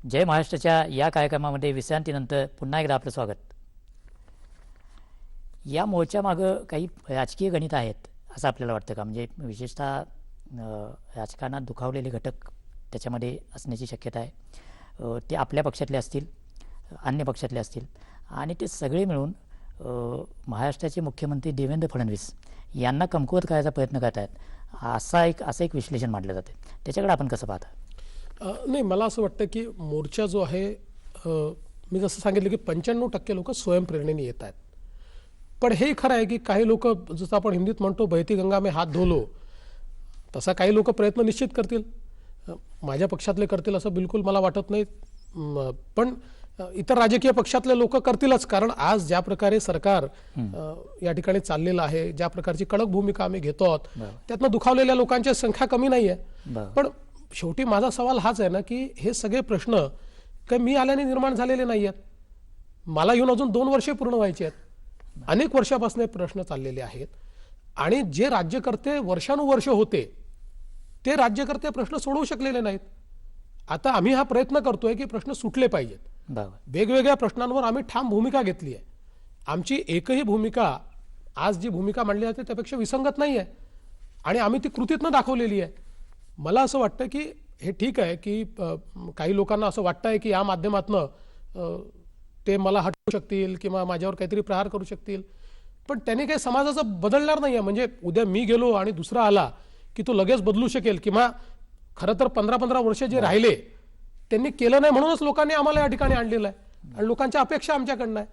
जय महाराष्ट्राच्या या कार्यक्रमामध्ये विश्रांतीनंतर पुन्हा एकदा आपलं स्वागत. या मोर्चामागं काही राजकीय गणित आहेत असं आपल्याला वाटतं का? म्हणजे विशेषतः राजकारणात दुखावलेले घटक त्याच्यामध्ये असण्याची शक्यता आहे. ते आपल्या पक्षातले असतील, अन्य पक्षातले असतील आणि ते सगळे मिळून महाराष्ट्राचे मुख्यमंत्री देवेंद्र फडणवीस यांना कमकुवत करायचा प्रयत्न करत आहेत, असं एक विश्लेषण मांडलं जाते. त्याच्याकडे आपण कसं पाहता? नाही, मला असं वाटतं की मोर्चा जो आहे, मी जसं सांगितलं की 95% लोक स्वयंप्रेरणेने येत आहेत. पण हे खरं आहे की काही लोक, जसं आपण हिंदीत म्हणतो बहती गंगा में हात धो लो, तसा काही लोक प्रयत्न निश्चित करतील. माझ्या पक्षातले करतील असं बिलकुल मला वाटत नाही. पण इतर राजकीय पक्षातले लोक करतीलच, कारण आज ज्या प्रकारे सरकार या ठिकाणी चाललेलं आहे, ज्या प्रकारची कडक भूमिका आम्ही घेतो आहोत, त्यातनं दुखावलेल्या लोकांची संख्या कमी नाही आहे. पण शेवटी माझा सवाल हाच आहे ना की हे सगळे प्रश्न काही मी आल्याने निर्माण झालेले नाही आहेत. मला येऊन अजून 2 वर्षे पूर्ण व्हायची आहेत. अनेक वर्षापासून हे प्रश्न चाललेले आहेत आणि जे राज्यकर्ते वर्षानुवर्ष होते ते राज्यकर्ते प्रश्न सोडवू शकलेले नाहीत. आता आम्ही हा प्रयत्न करतोय की प्रश्न सुटले पाहिजेत. वेगवेगळ्या प्रश्नांवर आम्ही ठाम भूमिका घेतली आहे. आमची एकही भूमिका आज जी भूमिका मांडली जाते त्यापेक्षा विसंगत नाही आहे आणि आम्ही ती कृतीतनं दाखवलेली आहे. मला असं वाटतं की हे ठीक आहे की काही लोकांना असं वाटतं आहे की या माध्यमातनं ते मला हटवू शकतील किंवा माझ्यावर काहीतरी प्रहार करू शकतील, पण त्याने काही समाजाचं बदलणार नाही आहे. म्हणजे उद्या मी गेलो आणि दुसरा आला की तो लगेच बदलू शकेल, किंवा खरं तर 15-15 वर्ष जे राहिले त्यांनी केलं नाही म्हणूनच लोकांनी आम्हाला या ठिकाणी आणलेलं आहे आणि लोकांच्या अपेक्षा आमच्याकडनं आहे.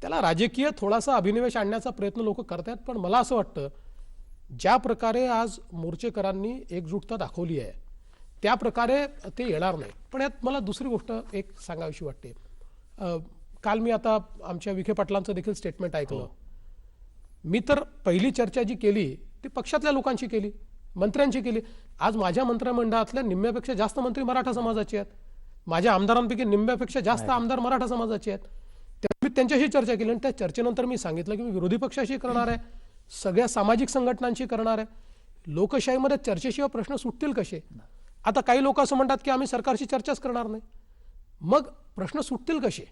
त्याला राजकीय थोडासा अभिनिवेश आणण्याचा प्रयत्न लोक करतात. पण मला असं वाटतं ज्या प्रकारे आज मोर्चेकरांनी एकजुटता दाखवली आहे त्या प्रकारे ते येणार नाही. पण यात मला दुसरी गोष्ट एक सांगावीशी वाटते. काल मी आता आमच्या विखे पाटलांचं देखील स्टेटमेंट ऐकलं. मी तर पहिली चर्चा जी केली ती पक्षातल्या लोकांशी केली, मंत्र्यांशी केली. आज माझ्या मंत्रिमंडळातल्या निम्म्यापेक्षा जास्त मंत्री मराठा समाजाचे आहेत. माझ्या आमदारांपैकी निम्म्यापेक्षा जास्त आमदार मराठा समाजाचे आहेत. मी त्यांच्याशी चर्चा केली आणि त्या चर्चेनंतर मी सांगितलं की मी विरोधी पक्षाशी करणार आहे, सगळ्या सामाजिक संघटनांशी करणार आहे. लोकशाहीमध्ये चर्चेशिवाय प्रश्न सुटतील कसे? आता काही लोक असं म्हणतात की आम्ही सरकारशी चर्चाच करणार नाही. मग प्रश्न सुटतील कसे?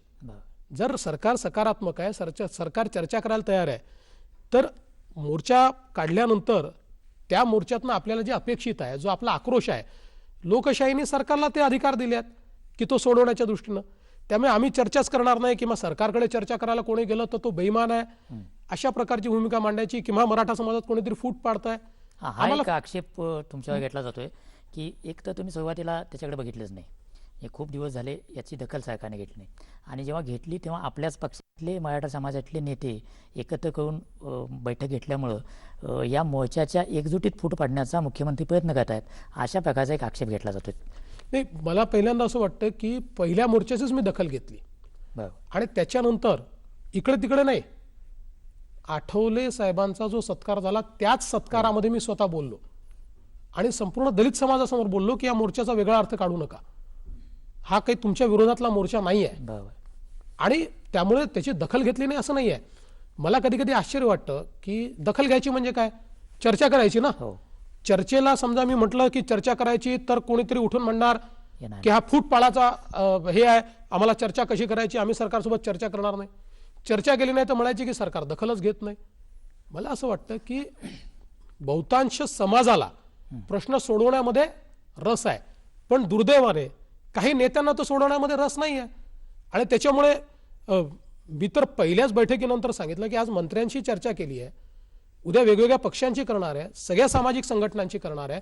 जर सरकार सकारात्मक आहे, सरकार चर्चा करायला तयार आहे, तर मोर्चा काढल्यानंतर त्या मोर्चातनं आपल्याला जे अपेक्षित आहे, जो आपला आक्रोश आहे, लोकशाहीने सरकारला ते अधिकार दिले आहेत की तो सोडवण्याच्या दृष्टीनं. त्यामुळे आम्ही चर्चाच करणार नाही किंवा सरकारकडे चर्चा करायला कोणी गेलं तर तो बेईमान आहे अशा प्रकारची भूमिका मांडायची किंवा मराठा समाजात कोणीतरी फूट पाडताय. हा एक आक्षेप तुमच्यावर घेतला जातोय की एक तर तुम्ही सुरुवातीला त्याच्याकडे बघितलंच नाही. हे खूप दिवस झाले याची दखल सरकारने घेतली नाही आणि जेव्हा घेतली तेव्हा आपल्याच पक्षातले मराठा समाजातले नेते एकत्र करून बैठक घेतल्यामुळं या मोर्चाच्या एकजुटीत फूट पाडण्याचा मुख्यमंत्री प्रयत्न करत आहेत, अशा प्रकारचा एक आक्षेप घेतला जातोय. नाही, मला पहिल्यांदा असं वाटतं की पहिल्या मोर्चाचीच मी दखल घेतली आणि त्याच्यानंतर इकडे तिकडे नाही, आठवले साहेबांचा जो सत्कार झाला त्याच सत्कारामध्ये मी स्वतः बोललो आणि संपूर्ण दलित समाजासमोर बोललो की या मोर्चाचा वेगळा अर्थ काढू नका, हा काही तुमच्या विरोधातला मोर्चा नाही आहे. आणि त्यामुळे त्याची दखल घेतली नाही असं नाही आहे. मला कधी कधी आश्चर्य वाटतं की दखल घ्यायची म्हणजे काय, चर्चा करायची ना. चर्चेला समजा मी म्हटलं की चर्चा करायची तर कोणीतरी उठून म्हणणार की हा फूट पाडाचा हे आहे, आम्हाला चर्चा कशी करायची, आम्ही सरकारसोबत चर्चा करणार नाही. चर्चा केली नाही तर म्हणायची की सरकार दखलच घेत नाही. मला असं वाटतं की बहुतांश समाजाला प्रश्न सोडवण्यामध्ये रस आहे, पण दुर्दैवाने काही नेत्यांना तो सोडवण्यामध्ये रस नाही आहे. आणि त्याच्यामुळे मी तर पहिल्याच बैठकीनंतर सांगितलं की आज मंत्र्यांशी चर्चा केली आहे, उद्या वेगवेगळ्या पक्षांची करणार आहे, सगळ्या सामाजिक संघटनांची करणार आहे,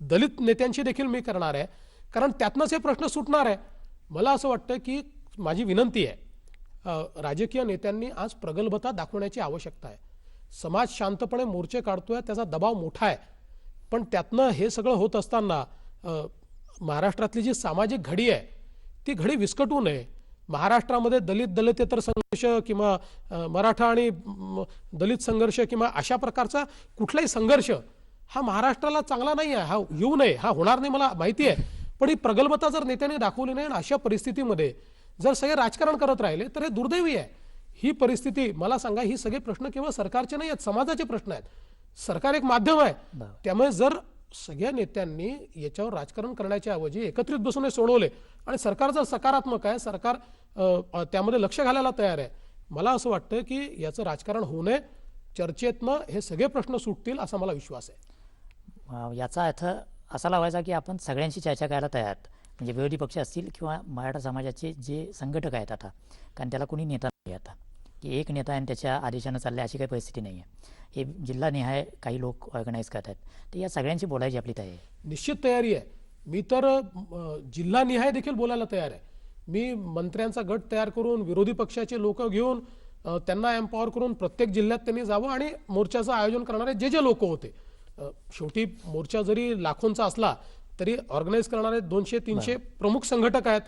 दलित नेत्यांची देखील मी करणार आहे, कारण त्यातनंच हे प्रश्न सुटणार आहे. मला असं वाटतं की माझी विनंती आहे, राजकीय नेत्यांनी आज प्रगल्भता दाखवण्याची आवश्यकता आहे. समाज शांतपणे मोर्चे काढतोय, त्याचा दबाव मोठा आहे, पण त्यातनं हे सगळं होत असताना महाराष्ट्रातली जी सामाजिक घडी आहे ती घडी विस्कटू नये. महाराष्ट्रामध्ये दलितेतर संघर्ष किंवा मराठा आणि दलित संघर्ष किंवा अशा प्रकारचा कुठलाही संघर्ष हा महाराष्ट्राला चांगला नाही आहे, हा येऊ नये, हा होणार नाही मला माहिती आहे. पण ही प्रगल्भता जर नेत्यांनी दाखवली नाही आणि अशा परिस्थितीमध्ये जर सगळे राजकारण करत राहिले तर हे दुर्दैवी आहे. ही परिस्थिती, मला सांगा, ही सगळे प्रश्न केवळ सरकारचे नाही आहेत, समाजाचे प्रश्न आहेत. सरकार एक माध्यम आहे, त्यामुळे जर सगळ्या नेत्यांनी याच्यावर राजकारण करण्याच्या ऐवजी एकत्रित बसून हे सोडवले आणि सरकार जर सकारात्मक आहे, सरकार त्यामध्ये लक्ष घालायला तयार आहे, मला असं वाटतं की याचं राजकारण होऊ नये, चर्चेतनं हे सगळे प्रश्न सुटतील असा मला विश्वास आहे. याचा अर्थ असा लावायचा की आपण सगळ्यांशी चर्चा करायला तयार आहात, म्हणजे विरोधी पक्ष असतील किंवा मराठा समाजाचे जे संघटक आहेत आता, कारण त्याला कोणी नेता नाही आता, की एक नेता आणि त्याच्या आदेशानं चालले अशी काही परिस्थिती नाही आहे. हे जिल्हानिहाय काही लोक ऑर्गनाईज करतात, तर या सगळ्यांशी बोलायची आपली तयारी आहे. निश्चित तयारी आहे. मी तर जिल्हानिहाय देखील बोलायला तयार आहे. मी मंत्र्यांचा गट तयार करून विरोधी पक्षाचे लोक घेऊन त्यांना एम्पॉवर करून प्रत्येक जिल्ह्यात त्यांनी जावं आणि मोर्चाचं आयोजन करणारे जे जे लोक होते, शेवटी मोर्चा जरी लाखोंचा असला तरी ऑर्गनाईज करणारे 200-300 प्रमुख संघटक आहेत,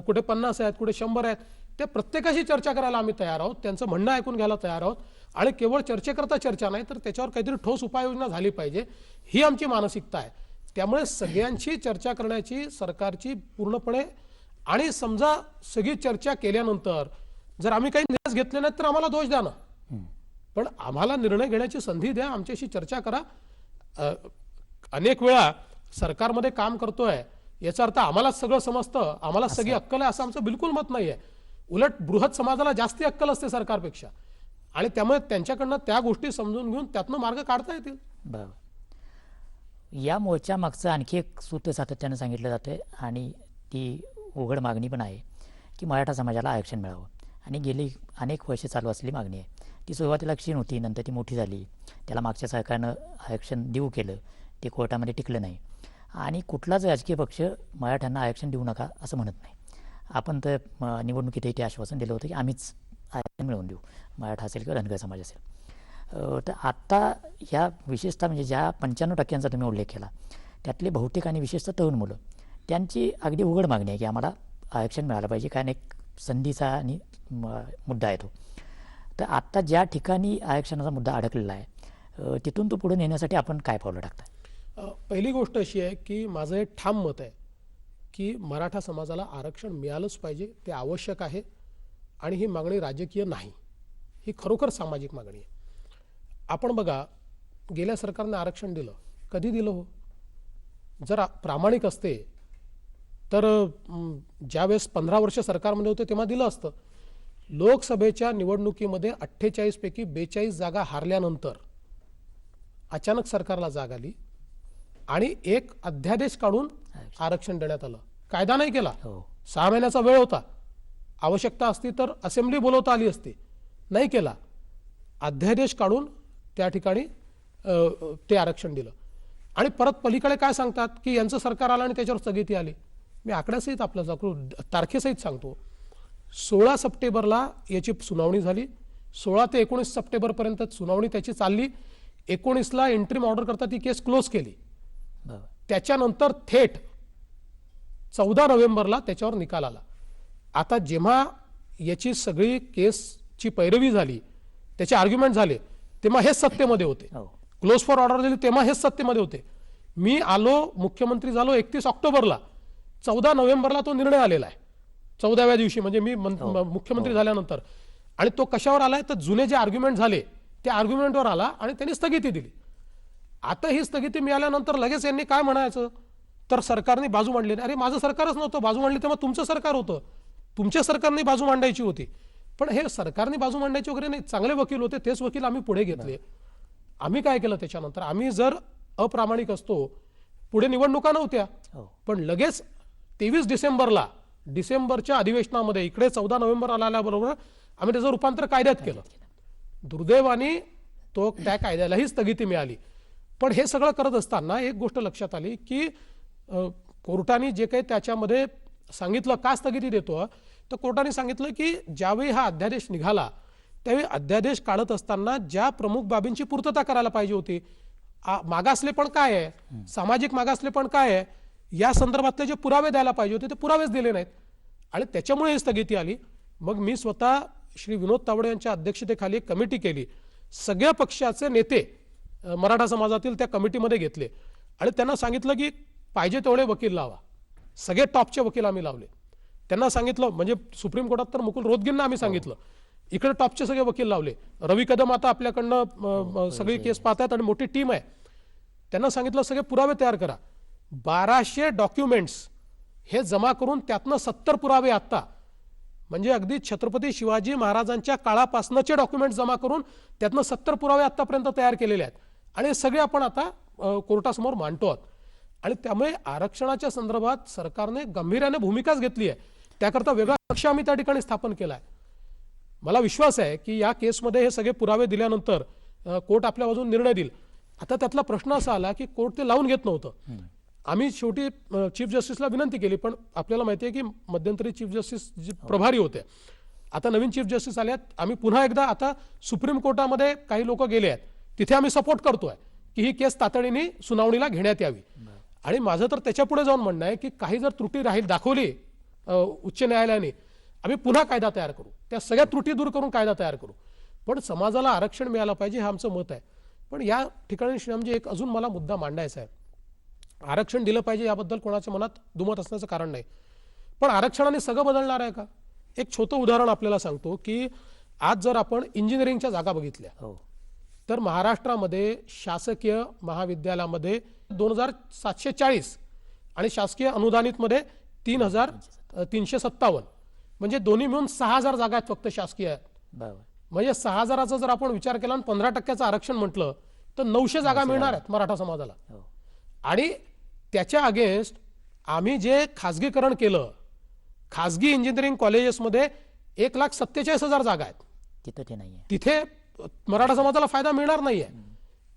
कुठे 50 आहेत, कुठे 100 आहेत, त्या प्रत्येकाशी चर्चा करायला आम्ही तयार आहोत, त्यांचं म्हणणं ऐकून घ्यायला तयार आहोत आणि केवळ चर्चेकरता चर्चा नाही तर त्याच्यावर काहीतरी ठोस उपाययोजना झाली पाहिजे, ही आमची मानसिकता आहे. त्यामुळे सगळ्यांशी चर्चा करण्याची सरकारची पूर्णपणे, आणि समजा सगळी चर्चा केल्यानंतर जर आम्ही काही निर्णय घेतले नाहीत तर आम्हाला दोष द्या ना, पण आम्हाला निर्णय घेण्याची संधी द्या, आमच्याशी चर्चा करा. अनेक वेळा सरकारमध्ये काम करतोय याचा अर्थ आम्हालाच सगळं समजतं, आम्हाला सगळी अक्कल आहे असं आमचं बिलकुल मत नाही आहे. उलट बृहत समाजाला जास्ती अक्कल असते सरकारपेक्षा, आणि त्यामुळे त्यांच्याकडनं त्या गोष्टी समजून घेऊन त्यातनं मार्ग काढता येतील. बरोबर. या मोर्चा मागचं आणखी एक सूत्र सातत्यानं सांगितलं जातं आणि ती उघड मागणी पण आहे की मराठा समाजाला आरक्षण मिळावं, आणि गेली अनेक वर्षे चालू असलेली मागणी आहे. ती सुरुवातीला क्षीण होती, नंतर ती मोठी झाली, त्याला मागच्या सरकारनं आरक्षण देऊ केलं, ते कोर्टामध्ये टिकलं नाही, आणि कुठलाच राजकीय पक्ष मराठ्यांना आरक्षण देऊ नका असं म्हणत नाही. आपण तर निवडणुकीतही ते आश्वासन दिलं होतं की आम्हीच आरक्षण मिळवून देऊ, मराठा असेल किंवा धनगर समाज असेल. तर आत्ता ह्या विशेषतः म्हणजे ज्या 95% तुम्ही उल्लेख केला त्यातले बहुतेक आणि विशेषतः तरुण मुलं, त्यांची अगदी उघड मागणी आहे की आम्हाला आरक्षण मिळालं पाहिजे, कारण एक संधीचा आणि मुद्दा आहे तो. तर आत्ता ज्या ठिकाणी आरक्षणाचा मुद्दा अडकलेला आहे तिथून तो पुढे नेण्यासाठी आपण काय पावलं टाकता? पहिली गोष्ट अशी आहे की माझं एक ठाम मत आहे की मराठा समाजाला आरक्षण मिळालंच पाहिजे, ते आवश्यक आहे, आणि ही मागणी राजकीय नाही, ही खरोखर सामाजिक मागणी आहे. आपण बघा, गेल्या सरकारने आरक्षण दिलं, कधी दिलं हो? जर प्रामाणिक असते तर ज्यावेळेस 15 वर्ष सरकारमध्ये होते तेव्हा दिलं असतं. लोकसभेच्या निवडणुकीमध्ये 48 पैकी 42 जागा हारल्यानंतर अचानक सरकारला जाग आली आणि एक अध्यादेश काढून आरक्षण देण्यात आलं. कायदा नाही केला, 6 महिन्याचा वेळ होता, आवश्यकता असती तर असेंब्ली बोलवता आली असती, नाही केला, अध्यादेश काढून त्या ठिकाणी ते आरक्षण दिलं. आणि परत पलीकडे काय सांगतात की यांचं सरकार आलं आणि त्याच्यावर स्थगिती आली. मी आकड्यासहित आपलं तारखेसहित सांगतो. 16 सप्टेंबरला याची सुनावणी झाली, 16 ते 19 सप्टेंबरपर्यंत सुनावणी त्याची चालली, 19ला इंटरिम ऑर्डर करता ती केस क्लोज केली. त्याच्यानंतर थेट 14 नोव्हेंबरला त्याच्यावर निकाल आला. आता जेव्हा याची सगळी केसची पैरवी झाली, त्याचे आर्ग्युमेंट झाले, तेव्हा हेच सत्तेमध्ये होते. क्लोज फॉर ऑर्डर दिली तेव्हा हेच सत्तेमध्ये होते. मी आलो, मुख्यमंत्री झालो 31 ऑक्टोबरला, 14 नोव्हेंबरला तो निर्णय आलेला आहे, 14व्या दिवशी, म्हणजे मी मुख्यमंत्री झाल्यानंतर. आणि तो कशावर आलाय तर जुने जे आर्ग्युमेंट झाले त्या आर्ग्युमेंटवर आला आणि त्यांनी स्थगिती दिली. आता ही स्थगिती मिळाल्यानंतर लगेच यांनी काय म्हणायचं तर सरकारने बाजू मांडली. अरे माझं सरकारच नव्हतं बाजू मांडली, तेव्हा तुमचं सरकार होतं, तुमच्या सरकारने बाजू मांडायची होती. पण हे सरकारने बाजू मांडायची वगैरे नाही, चांगले वकील होते, तेच वकील आम्ही पुढे घेतले. आम्ही काय केलं त्याच्यानंतर, आम्ही जर अप्रामाणिक असतो, पुढे निवडणुका नव्हत्या, पण लगेच 23 डिसेंबरला डिसेंबरच्या अधिवेशनामध्ये इकडे 14 नोव्हेंबर आल्याबरोबर आम्ही त्याचं रूपांतर कायद्यात केलं. दुर्दैवाने तो त्या कायद्यालाही स्थगिती मिळाली. पण हे सगळं करत असताना एक गोष्ट लक्षात आली की कोर्टाने जे काही त्याच्यामध्ये सांगितलं, का स्थगिती देतो, तर कोर्टाने सांगितलं की ज्यावेळी हा अध्यादेश निघाला त्यावेळी अध्यादेश काढत असताना ज्या प्रमुख बाबींची पूर्तता करायला पाहिजे होती, मागासलेपण काय आहे, सामाजिक मागासलेपण काय आहे, या संदर्भातले जे पुरावे द्यायला पाहिजे होते ते पुरावेच दिले नाहीत आणि त्याच्यामुळे ही स्थगिती आली. मग मी स्वतः श्री विनोद तावडे यांच्या अध्यक्षतेखाली एक कमिटी केली, सगळ्या पक्षाचे नेते मराठा समाजातील त्या कमिटीमध्ये घेतले आणि त्यांना सांगितलं की पाहिजे तेवढे वकील लावा. सगळे टॉपचे वकील आम्ही लावले. त्यांना सांगितलं, म्हणजे सुप्रीम कोर्टात तर मुकुल रोहतगींना आम्ही सांगितलं, इकडे टॉपचे सगळे वकील लावले. रवी कदम आता आपल्याकडनं सगळी केस पाहतात आणि मोठी टीम आहे. त्यांना सांगितलं सगळे पुरावे तयार करा. 1200 डॉक्युमेंट्स हे जमा करून त्यातनं 70 पुरावे आत्ता, म्हणजे अगदी छत्रपती शिवाजी महाराजांच्या काळापासनचे डॉक्युमेंट जमा करून त्यातनं 70 पुरावे आत्तापर्यंत तयार केलेले आहेत आणि हे सगळे आपण आता कोर्टासमोर मांडतो आहोत. आणि त्यामुळे आरक्षणाच्या संदर्भात सरकारने गांभीर्याने भूमिकाच घेतली आहे. त्याकरता वेगळा पक्ष आम्ही त्या ठिकाणी स्थापन केला आहे. मला विश्वास आहे की या केसमध्ये हे सगळे पुरावे दिल्यानंतर कोर्ट आपल्या बाजूने निर्णय देईल. आता त्यातला प्रश्न असा आला की कोर्ट ते लावून घेत नव्हतं. आम्ही शेवटी चीफ जस्टिसला विनंती केली, पण आपल्याला माहिती आहे की मध्यंतरी चीफ जस्टिस जे प्रभारी होते, आता नवीन चीफ जस्टिस आले आहेत. आम्ही पुन्हा एकदा आता सुप्रीम कोर्टामध्ये काही लोक गेले आहेत, तिथे आम्ही सपोर्ट करतोय की ही केस तातडीने सुनावणीला घेण्यात यावी. आणि माझं तर त्याच्या पुढे जाऊन म्हणणं आहे की काही जर त्रुटी दाखवली उच्च न्यायालयाने, आम्ही पुन्हा कायदा तयार करू, त्या सगळ्या त्रुटी दूर करून कायदा तयार करू. पण समाजाला आरक्षण मिळालं पाहिजे हे आमचं मत आहे. पण या ठिकाणी श्रीरामजी एक अजून मला मुद्दा मांडायचा आहे. आरक्षण दिलं पाहिजे याबद्दल कोणाच्या मनात दुमत असण्याचं कारण नाही, पण आरक्षणाने सगळं बदलणार आहे का? एक छोटं उदाहरण आपल्याला सांगतो की आज जर आपण इंजिनिअरिंगच्या जागा बघितल्या तर महाराष्ट्रामध्ये शासकीय महाविद्यालयामध्ये 2740 आणि शासकीय अनुदानितमध्ये 3357, म्हणजे दोन्ही मिळून 6000 जागा आहेत फक्त शासकीय आहेत. म्हणजे 6000चा जर आपण विचार केला आणि 15% आरक्षण म्हटलं तर 900 जागा मिळणार आहेत मराठा समाजाला. आणि त्याच्या अगेन्स्ट आम्ही जे खाजगीकरण केलं, खाजगी इंजिनिअरिंग कॉलेजेसमध्ये 1,47,000 जागा आहेत, तिथे ते नाहीये, तिथे मराठा समाजाला फायदा मिळणार नाहीये.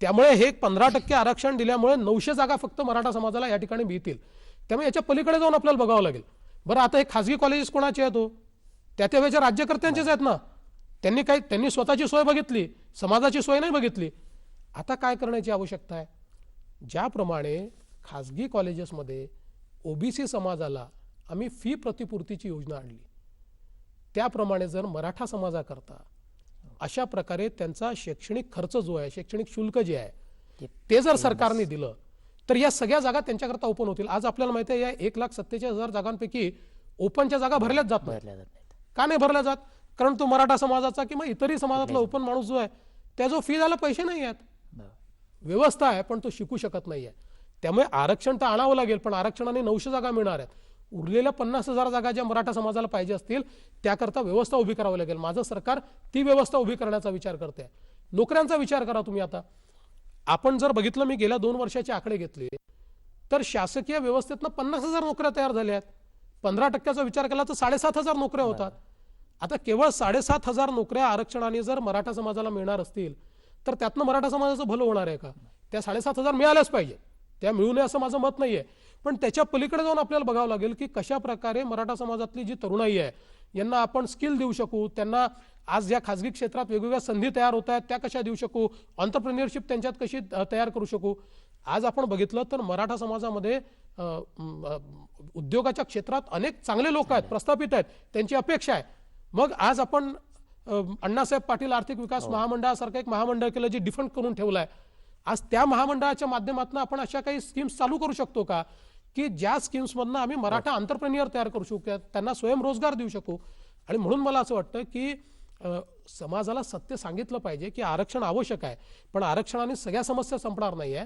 त्यामुळे हे 15% आरक्षण दिल्यामुळे 900 जागा फक्त मराठा समाजाला या ठिकाणी मिळतील. त्यामुळे याच्या पलीकडे जाऊन आपल्याला बघावं लागेल. बरं, आता हे खाजगी कॉलेजेस कोणाचे आहेत? त्या त्यावेळेच्या राज्यकर्त्यांचेच आहेत ना. त्यांनी स्वतःची सोय बघितली, समाजाची सोय नाही बघितली. आता काय करण्याची आवश्यकता आहे? ज्याप्रमाणे खाजगी कॉलेजेसमध्ये ओबीसी समाजाला आम्ही फी प्रतिपूर्तीची योजना आणली, त्याप्रमाणे जर मराठा समाजाकरता अशा प्रकारे त्यांचा शैक्षणिक खर्च जो आहे, शैक्षणिक शुल्क जे आहे ते जर सरकारने दिलं तर या सगळ्या जागा त्यांच्याकरता ओपन होतील. आज आपल्याला माहिती आहे या 1,47,000 जागांपैकी ओपनच्या जागा भरल्याच जात नाहीत. का नाही भरल्या जात? कारण तो मराठा समाजाचा किंवा इतरही समाजातला ओपन माणूस जो आहे त्याचा फी द्यायला पैसे नाही आहेत. व्यवस्था आहे पण तो शिकू शकत नाही आहे. त्यामुळे आरक्षण तर आणावं लागेल, पण आरक्षणाने 900 जागा मिळणार आहेत. उरलेल्या 50,000 जागा ज्या मराठा समाजाला पाहिजे असतील त्याकरता व्यवस्था उभी करावी लागेल. माझं सरकार ती व्यवस्था उभी करण्याचा विचार करते. नोकऱ्यांचा विचार करा तुम्ही. आता आपण जर बघितलं, मी गेल्या 2 वर्षाचे आकडे घेतले तर शासकीय व्यवस्थेतनं 50,000 नोकऱ्या तयार झाल्या आहेत. 15%चा विचार केला तर 7,500 नोकऱ्या होतात. आता केवळ 7,500 नोकऱ्या आरक्षणाने जर मराठा समाजाला मिळणार असतील तर त्यातनं मराठा समाजाचं भलं होणार आहे का? त्या 7,500 मिळाल्याच पाहिजे, त्या मिळू नये असं माझं मत नाहीये. पण त्याच्या पलीकडे जाऊन आपल्याला बघावं लागेल की कशा प्रकारे मराठा समाजातली जी तरुणाई आहे यांना आपण स्किल देऊ शकू, त्यांना आज या खाजगी क्षेत्रात वेगवेगळ्या संधी तयार होत आहेत त्या कशा देऊ शकू, एंटरप्रेन्योरशिप त्यांच्यात कशी तयार करू शकू. आज आपण बघितलं तर मराठा समाजामध्ये उद्योगाच्या क्षेत्रात अनेक चांगले लोक आहेत, प्रस्थापित आहेत, त्यांची अपेक्षा आहे. मग आज आपण अण्णासाहेब पाटील आर्थिक विकास महामंडळासारखं एक महामंडळ केलं जे डिफंड करून ठेवलं आहे. आज त्या महामंडळाच्या माध्यमातून आपण अशा काही स्कीम्स चालू करू शकतो का की ज्या स्कीम्समधनं आम्ही मराठा एंटरप्रेन्युअर तयार करू शकू, त्यांना स्वयंरोजगार देऊ शकू. आणि म्हणून मला असं वाटतं की समाजाला सत्य सांगितलं पाहिजे की आरक्षण आवश्यक आहे, पण आरक्षणाने सगळ्या समस्या संपणार नाही आहे,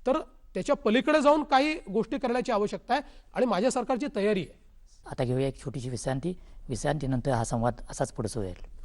तर त्याच्या पलीकडे जाऊन काही गोष्टी करण्याची आवश्यकता आहे आणि माझ्या सरकारची तयारी आहे. आता घेऊया एक छोटीशी विश्रांती. विश्रांतीनंतर हा संवाद असाच पुढे सुरू राहील.